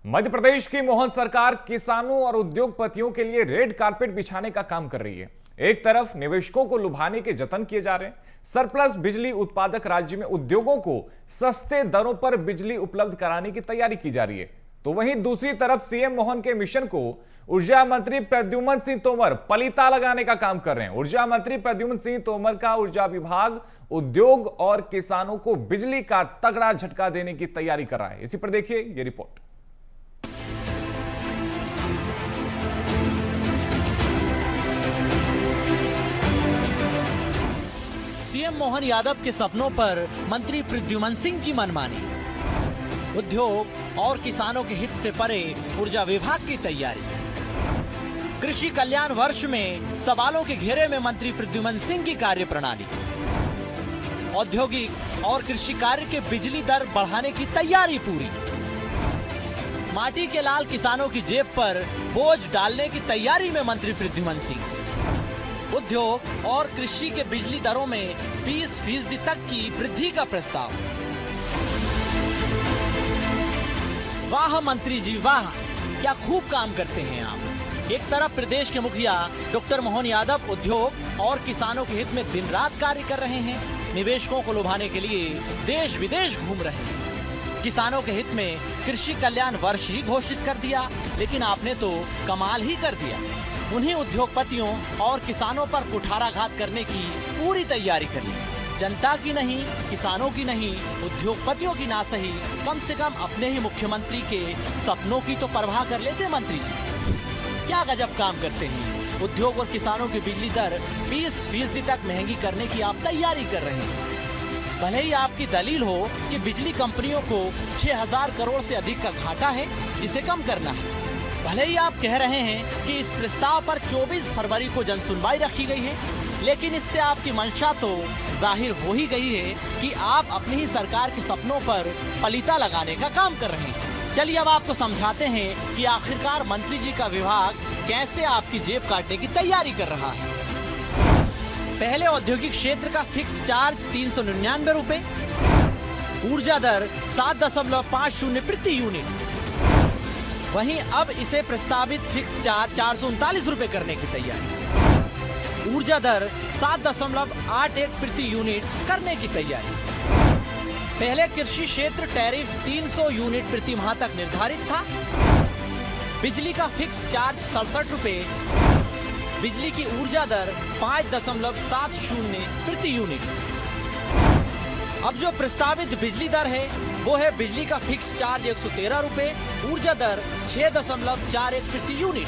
मध्य प्रदेश की मोहन सरकार किसानों और उद्योगपतियों के लिए रेड कारपेट बिछाने का काम कर रही है। एक तरफ निवेशकों को लुभाने के जतन किए जा रहे हैं, सरप्लस बिजली उत्पादक राज्य में उद्योगों को सस्ते दरों पर बिजली उपलब्ध कराने की तैयारी की जा रही है, तो वहीं दूसरी तरफ सीएम मोहन के मिशन को ऊर्जा मंत्री प्रद्युम्न सिंह तोमर पलीता लगाने का काम कर रहे हैं। ऊर्जा मंत्री प्रद्युम्न सिंह तोमर का ऊर्जा विभाग उद्योग और किसानों को बिजली का तगड़ा झटका देने की तैयारी कर रहा है। इसी पर देखिए ये रिपोर्ट। सीएम मोहन यादव के सपनों पर मंत्री प्रद्युम्न सिंह की मनमानी, उद्योग और किसानों के हित से परे ऊर्जा विभाग की तैयारी। कृषि कल्याण वर्ष में सवालों के घेरे में मंत्री प्रद्युम्न सिंह की कार्यप्रणाली। औद्योगिक और कृषि कार्य के बिजली दर बढ़ाने की तैयारी पूरी। माटी के लाल किसानों की जेब पर बोझ डालने की तैयारी में मंत्री प्रद्युम्न सिंह। उद्योग और कृषि के बिजली दरों में 20% तक की वृद्धि का प्रस्ताव। वाह मंत्री जी वाह, क्या खूब काम करते हैं आप। एक तरफ प्रदेश के मुखिया डॉक्टर मोहन यादव उद्योग और किसानों के हित में दिन रात कार्य कर रहे हैं, निवेशकों को लुभाने के लिए देश विदेश घूम रहे हैं। किसानों के हित में कृषि कल्याण वर्ष ही घोषित कर दिया, लेकिन आपने तो कमाल ही कर दिया। उन्हीं उद्योगपतियों और किसानों पर कुठाराघात करने की पूरी तैयारी कर ली। जनता की नहीं, किसानों की नहीं, उद्योगपतियों की ना सही, कम से कम अपने ही मुख्यमंत्री के सपनों की तो परवाह कर लेते मंत्री जी। क्या गजब काम करते हैं। उद्योग और किसानों की बिजली दर 20% तक महंगी करने की आप तैयारी कर रहे हैं। भले ही आपकी दलील हो कि बिजली कंपनियों को 6000 करोड़ से अधिक का घाटा है जिसे कम करना है। भले ही आप कह रहे हैं कि इस प्रस्ताव पर 24 फरवरी को जनसुनवाई रखी गई है, लेकिन इससे आपकी मंशा तो जाहिर हो ही गई है कि आप अपनी ही सरकार के सपनों पर पलीता लगाने का काम कर रहे हैं। चलिए अब आपको समझाते हैं कि आखिरकार मंत्री जी का विभाग कैसे आपकी जेब काटने की तैयारी कर रहा है। पहले औद्योगिक क्षेत्र का फिक्स चार्ज 399 रुपए, ऊर्जा दर 7.50 प्रति यूनिट। वहीं अब इसे प्रस्तावित फिक्स चार्ज 439 रुपए करने की तैयारी। ऊर्जा दर 7.81 प्रति यूनिट करने की तैयारी। पहले कृषि क्षेत्र टैरिफ 300 यूनिट प्रति माह तक निर्धारित था। बिजली का फिक्स चार्ज 67 रुपए, बिजली की ऊर्जा दर 5.70 प्रति यूनिट। अब जो प्रस्तावित बिजली दर है वो है बिजली का फिक्स चार्ज 113 रुपए, ऊर्जा दर 6.41 प्रति यूनिट।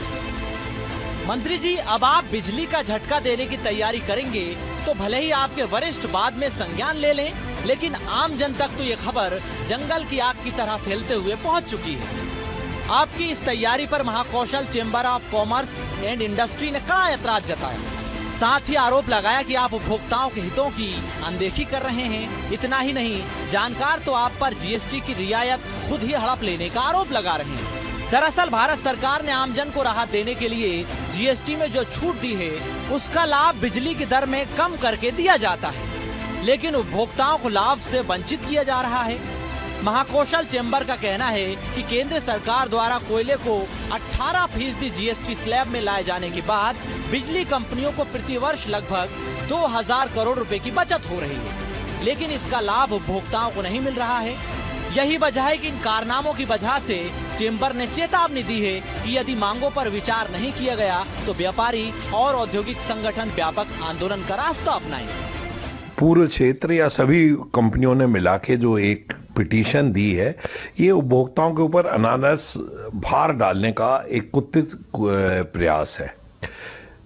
मंत्री जी अब आप बिजली का झटका देने की तैयारी करेंगे तो भले ही आपके वरिष्ठ बाद में संज्ञान ले लें, लेकिन आम जन तक तो ये खबर जंगल की आग की तरह फैलते हुए पहुंच चुकी है। आपकी इस तैयारी पर Mahakoshal chamber of commerce and industry ने कड़ा ऐतराज जताया। साथ ही आरोप लगाया कि आप उपभोक्ताओं के हितों की अनदेखी कर रहे हैं। इतना ही नहीं, जानकार तो आप पर जीएसटी की रियायत खुद ही हड़प लेने का आरोप लगा रहे हैं। दरअसल भारत सरकार ने आमजन को राहत देने के लिए जीएसटी में जो छूट दी है उसका लाभ बिजली की दर में कम करके दिया जाता है, लेकिन उपभोक्ताओं को लाभ से वंचित किया जा रहा है। महाकौशल चेंबर का कहना है कि केंद्र सरकार द्वारा कोयले को 18% जीएसटी स्लैब में लाए जाने के बाद बिजली कंपनियों को प्रतिवर्ष लगभग 2000 करोड़ रुपए की बचत हो रही है, लेकिन इसका लाभ उपभोक्ताओं को नहीं मिल रहा है। यही वजह है कि इन कारनामों की वजह से चेंबर ने चेतावनी दी है कि यदि मांगों पर विचार नहीं किया गया तो व्यापारी और औद्योगिक संगठन व्यापक आंदोलन का रास्ता अपनाएंगे। पूरे क्षेत्र या सभी कंपनियों ने मिला के जो एक पिटीशन दी है, ये उपभोक्ताओं के ऊपर अनानस भार डालने का एक कुत्सित प्रयास है।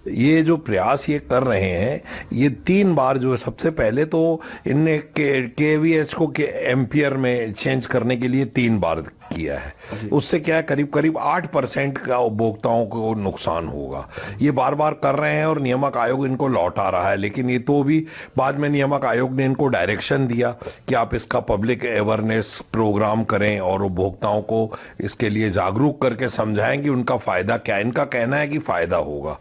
ये जो प्रयास ये कर रहे हैं, ये 3 बार जो है, सबसे पहले तो इनने केवीएच को एम्पियर में चेंज करने के लिए 3 बार किया है। उससे क्या है, करीब करीब 8% का उपभोक्ताओं को नुकसान होगा। ये बार बार कर रहे हैं और नियामक आयोग इनको लौटा रहा है, लेकिन ये तो भी बाद में नियामक आयोग ने इनको डायरेक्शन दिया कि आप इसका पब्लिक अवेयरनेस प्रोग्राम करें और उपभोक्ताओं को इसके लिए जागरूक करके समझाएं कि उनका फायदा क्या है। इनका कहना है कि फायदा होगा।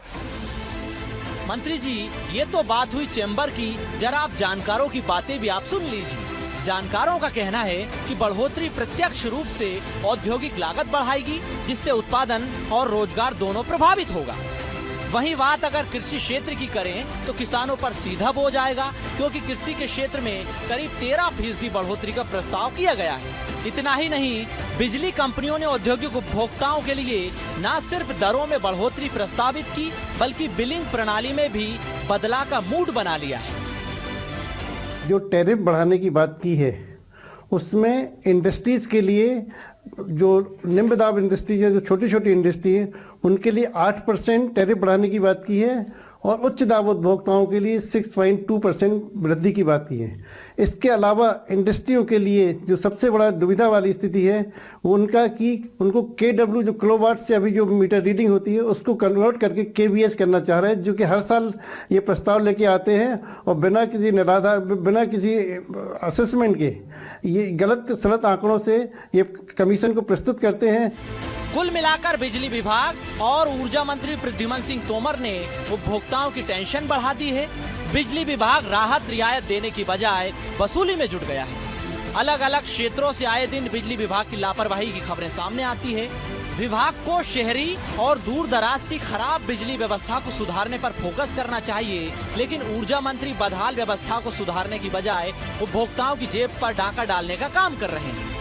मंत्री जी, ये तो बात हुई चेंबर की, जरा आप जानकारों की बातें भी आप सुन लीजिए। जानकारों का कहना है कि बढ़ोतरी प्रत्यक्ष रूप से औद्योगिक लागत बढ़ाएगी, जिससे उत्पादन और रोजगार दोनों प्रभावित होगा। वहीं बात अगर कृषि क्षेत्र की करें तो किसानों पर सीधा बोझ आएगा, क्योंकि कृषि के क्षेत्र में करीब 13% बढ़ोतरी का प्रस्ताव किया गया है। इतना ही नहीं, बिजली कंपनियों ने औद्योगिक उपभोक्ताओं के लिए न सिर्फ दरों में बढ़ोतरी प्रस्तावित की, बल्कि बिलिंग प्रणाली में भी बदलाव का मूड बना लिया है। जो टैरिफ बढ़ाने की बात की है, उसमें इंडस्ट्रीज के लिए, जो निम्न दाब इंडस्ट्रीज है, जो छोटी छोटी इंडस्ट्री है, उनके लिए 8% टैरिफ बढ़ाने की बात की है और उच्च दाब उपभोक्ताओं के लिए 6.2% वृद्धि की बात की है। इसके अलावा इंडस्ट्रियों के लिए जो सबसे बड़ा दुविधा वाली स्थिति है वो उनका कि उनको KW जो किलोवाट से अभी जो मीटर रीडिंग होती है उसको कन्वर्ट करके KVH करना चाह रहे हैं, जो कि हर साल ये प्रस्ताव लेके आते हैं और बिना किसी निराधार, बिना किसी असेसमेंट के ये गलत सलत आंकड़ों से ये कमीशन को प्रस्तुत करते हैं। कुल मिलाकर बिजली विभाग और ऊर्जा मंत्री प्रद्युमन सिंह तोमर ने उपभोक्ताओं की टेंशन बढ़ा दी है। बिजली विभाग राहत रियायत देने की बजाय वसूली में जुट गया है। अलग अलग क्षेत्रों से आए दिन बिजली विभाग की लापरवाही की खबरें सामने आती है। विभाग को शहरी और दूर दराज की खराब बिजली व्यवस्था को सुधारने पर फोकस करना चाहिए, लेकिन ऊर्जा मंत्री बदहाल व्यवस्था को सुधारने की बजाय उपभोक्ताओं की जेब पर डाका डालने का काम कर रहे हैं।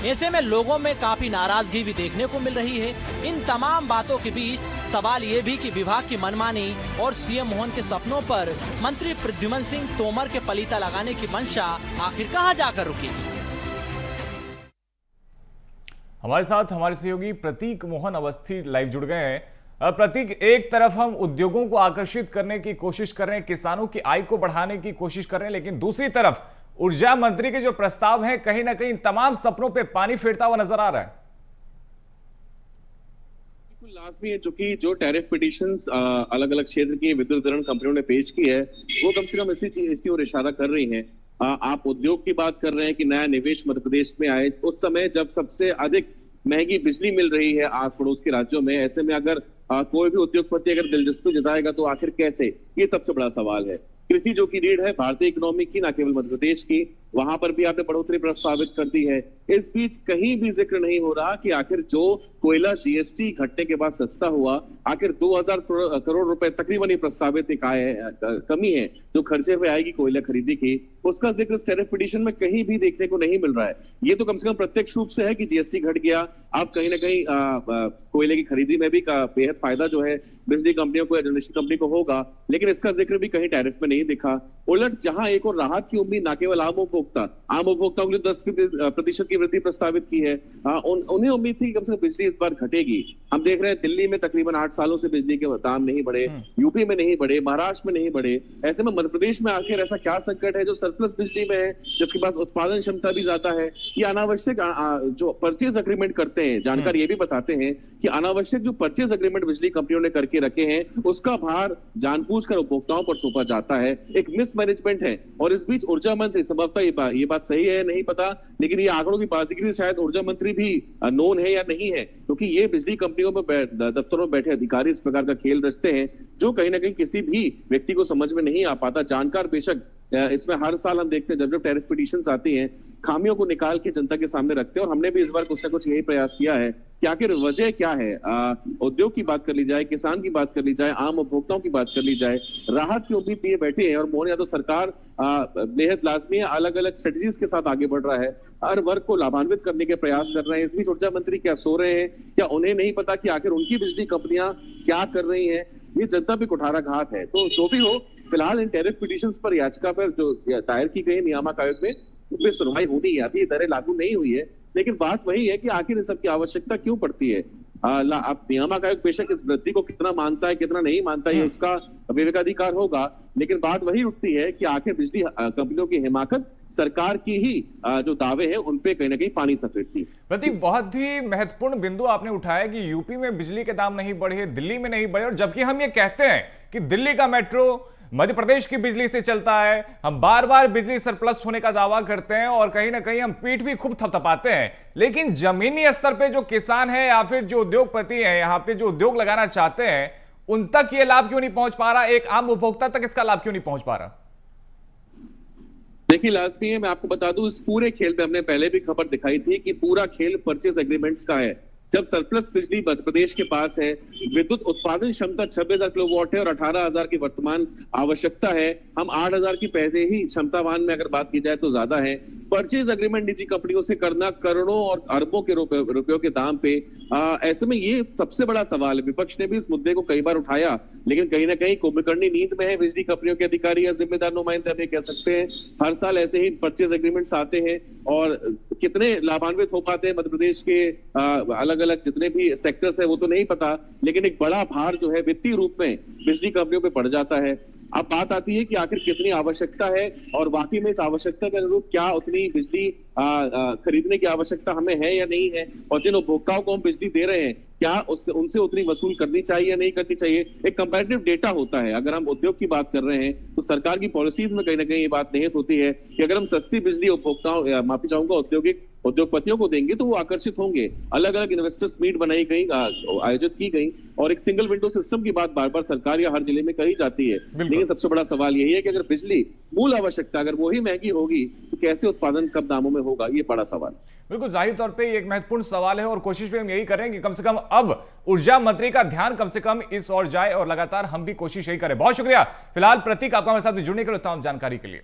ऐसे में लोगों में काफी नाराजगी भी देखने को मिल रही है। इन तमाम बातों के बीच सवाल ये भी कि विभाग की मनमानी और सीएम मोहन के सपनों पर मंत्री प्रद्युमन सिंह तोमर के पलीता लगाने की मंशा आखिर कहां जाकर रुकेगी। हमारे साथ हमारे सहयोगी प्रतीक मोहन अवस्थी लाइव जुड़ गए हैं। प्रतीक, एक तरफ हम उद्योगों को आकर्षित करने की कोशिश कर रहे हैं, किसानों की आय को बढ़ाने की कोशिश कर रहे हैं, लेकिन दूसरी तरफ ऊर्जा मंत्री के जो प्रस्ताव है कहीं ना कहीं तमाम सपनों पे पानी फेरता हुआ नजर आ रहा है। लाजमी है, चूंकि जो टैरिफ पिटीशंस अलग अलग क्षेत्र की विद्युत वितरण कंपनियों ने पेश की है वो कम से कम इसी ओर इशारा कर रही हैं। आप उद्योग की बात कर रहे हैं कि नया निवेश मध्य प्रदेश में आए उस समय जब सबसे अधिक महंगी बिजली मिल रही है आस पड़ोस के राज्यों में। ऐसे में अगर कोई भी उद्योगपति अगर दिलचस्पी जताएगा तो आखिर कैसे, ये सबसे बड़ा सवाल है। कृषि जो की रीढ़ है भारतीय इकोनॉमी की, न केवल मध्य प्रदेश की, वहां पर भी आपने बढ़ोतरी प्रस्तावित कर दी है। इस बीच कहीं भी जिक्र नहीं हो रहा कि आखिर जो कोयला GST घटने के बाद सस्ता हुआ, आखिर 2000 करोड़ रुपए तकरीबन ही प्रस्तावित एक आय कमी है जो खर्चे पे आएगी कोयला खरीदी की, उसका जिक्र इस टैरिफ पिटीशन में कहीं भी देखने को नहीं मिल रहा है। ये तो कम से कम प्रत्यक्ष रूप से है कि GST घट गया, अब कहीं ना कहीं कोयले की खरीदी में भी बेहद फायदा जो है बिजली कंपनियों को या जनरेशन कंपनी को होगा, लेकिन इसका जिक्र भी कहीं टैरिफ में नहीं दिखा। उलट जहां एक और राहत की उम्मीद न केवल आम उपभोक्ताओं के लिए 10% की वृद्धि प्रस्तावित की है, उन्हें उम्मीद थी कि कम से कम बिजली इस बार घटेगी। हम देख रहे हैं दिल्ली में तकरीबन 8 सालों से बिजली के दाम नहीं बढ़े, यूपी में नहीं बढ़े, महाराष्ट्र में नहीं बढ़े। ऐसे में मध्य प्रदेश में आखिर ऐसा क्या संकट है जो सरप्लस बिजली में है, जिसके पास उत्पादन क्षमता भी ज्यादा है। ये अनावश्यक जो परचेज अग्रीमेंट करते हैं, जानकार ये भी बताते हैं कि अनावश्यक जो परचेज अग्रीमेंट बिजली कंपनियों ने करके रखे हैं उसका भार जानबूझकर उपभोक्ताओं पर थोपा जाता है, एक मिसमैनेजमेंट है। और इस बीच ऊर्जा मंत्री, संभवतः ये बात सही है नहीं पता, लेकिन ये आंकड़ों की बाजीगरी शायद ऊर्जा मंत्री भी नोन है या नहीं है, क्योंकि ये बिजली कंपनियों में दफ्तरों में बैठे अधिकारी इस प्रकार का खेल रचते हैं जो कहीं ना कहीं किसी भी व्यक्ति को समझ में नहीं आ पाता। जानकार बेशक इसमें हर साल हम देखते हैं जब जब टैरिफ पिटीशंस आती हैं खामियों को निकाल के जनता के सामने रखते हैं, और हमने भी इस बार कुछ ना कुछ यही प्रयास किया है कि आखिर वजह क्या है। उद्योग की बात कर ली जाए, किसान की बात कर ली जाए, आम उपभोक्ताओं की बात कर ली जाए, राहत की उम्मीद लिए बैठे हैं। और मोहन यादव सरकार बेहद लाजमी है, अलग अलग स्ट्रेटजीज के साथ आगे बढ़ रहा है, हर वर्ग को लाभान्वित करने के प्रयास कर रहे हैं। इस बीच ऊर्जा मंत्री क्या सो रहे हैं, क्या उन्हें नहीं पता कि आखिर उनकी बिजली कंपनियां क्या कर रही हैं? ये जनता पे कुठाराघात है। तो जो भी हो, फिलहाल इन टैरिफ पिटीशंस पर याचिका पर जो दायर की गई नियामक आयोग में उसमें सुनवाई होनी है। अभी दरें लागू नहीं हुई है, लेकिन बात वही है कि आखिर इस सब की आवश्यकता क्यों पड़ती है। अब नियामक आयोग बेशक इस वृद्धि को कितना मानता है कितना नहीं मानता है उसका विवेकाधिकार होगा, लेकिन बात वही उठती है कि आखिर बिजली कंपनियों की हिमाकत सरकार की ही जो दावे हैं उन पे कहीं ना कहीं पानी सफेद थी। प्रतीक, बहुत ही महत्वपूर्ण बिंदु आपने उठाया कि यूपी में बिजली के दाम नहीं बढ़े, दिल्ली में नहीं बढ़े, और जबकि हम ये कहते हैं कि दिल्ली का मेट्रो मध्य प्रदेश की बिजली से चलता है, हम बार बार बिजली सरप्लस होने का दावा करते हैं और कहीं ना कहीं हम पीठ भी खूब थपथपाते हैं, लेकिन जमीनी स्तर पे जो किसान है या फिर जो उद्योगपति है, यहाँ पे जो उद्योग लगाना चाहते हैं, उन तक ये लाभ क्यों नहीं पहुंच पा रहा? एक आम उपभोक्ता तक इसका लाभ क्यों नहीं पहुंच पा रहा? देखिए लाजमी है, मैं आपको बता दूं, इस पूरे खेल में हमने पहले भी खबर दिखाई थी कि पूरा खेल परचेज एग्रीमेंट्स का है। जब सरप्लस बिजली मध्य प्रदेश के पास है, विद्युत उत्पादन क्षमता 26,000 किलोवाट है और 18,000 की वर्तमान आवश्यकता है, हम 8,000 की पहले ही क्षमतावान में अगर बात की जाए तो ज्यादा है। परचेज एग्रीमेंट निजी कंपनियों से करना करोड़ों और अरबों के रुपयों के दाम पे, ऐसे में ये सबसे बड़ा सवाल है। विपक्ष ने भी इस मुद्दे को कई बार उठाया, लेकिन कहीं ना कहीं कुंभकर्णी नींद में है बिजली कंपनियों के अधिकारी या जिम्मेदार नुमाइंदे, हम ये कह सकते हैं। हर साल ऐसे ही परचेज एग्रीमेंट्स आते हैं और कितने लाभान्वित हो पाते हैं मध्य प्रदेश के अलग अलग जितने भी सेक्टर्स है वो तो नहीं पता, लेकिन एक बड़ा भार जो है वित्तीय रूप में बिजली कंपनियों पे पड़ जाता है। अब बात आती है कि आखिर कितनी आवश्यकता है और वाकई में इस आवश्यकता के अनुरूप क्या उतनी बिजली खरीदने की आवश्यकता हमें है या नहीं है, और जिन उपभोक्ताओं को हम बिजली दे रहे हैं क्या उनसे उतनी वसूल करनी चाहिए या नहीं करनी चाहिए। एक कंपैरेटिव डेटा होता है। अगर हम उद्योग की बात कर रहे हैं तो सरकार की पॉलिसीज में कहीं ना कहीं ये बात निहित होती है कि अगर हम सस्ती बिजली उपभोक्ताओं, माफी चाहूंगा, उद्योगपतियों को देंगे तो वो आकर्षित होंगे। अलग अलग इन्वेस्टर्स मीट बनाई गई, आयोजित की गई, और एक सिंगल विंडो सिस्टम की बात बार बार सरकार या हर जिले में कही जाती है। लेकिन सबसे बड़ा सवाल यही है कि अगर बिजली मूल आवश्यकता अगर वही महंगी होगी तो कैसे उत्पादन कम दामों में होगा, ये बड़ा सवाल। बिल्कुल जाहिर तौर पे ये एक महत्वपूर्ण सवाल है और कोशिश भी हम यही कर रहे हैं कि कम से कम अब ऊर्जा मंत्री का ध्यान कम से कम इस ओर जाए और लगातार हम भी कोशिश यही करें। बहुत शुक्रिया फिलहाल प्रतीक, आपका हमारे साथ जुड़ने के लिए, तमाम जानकारी के लिए।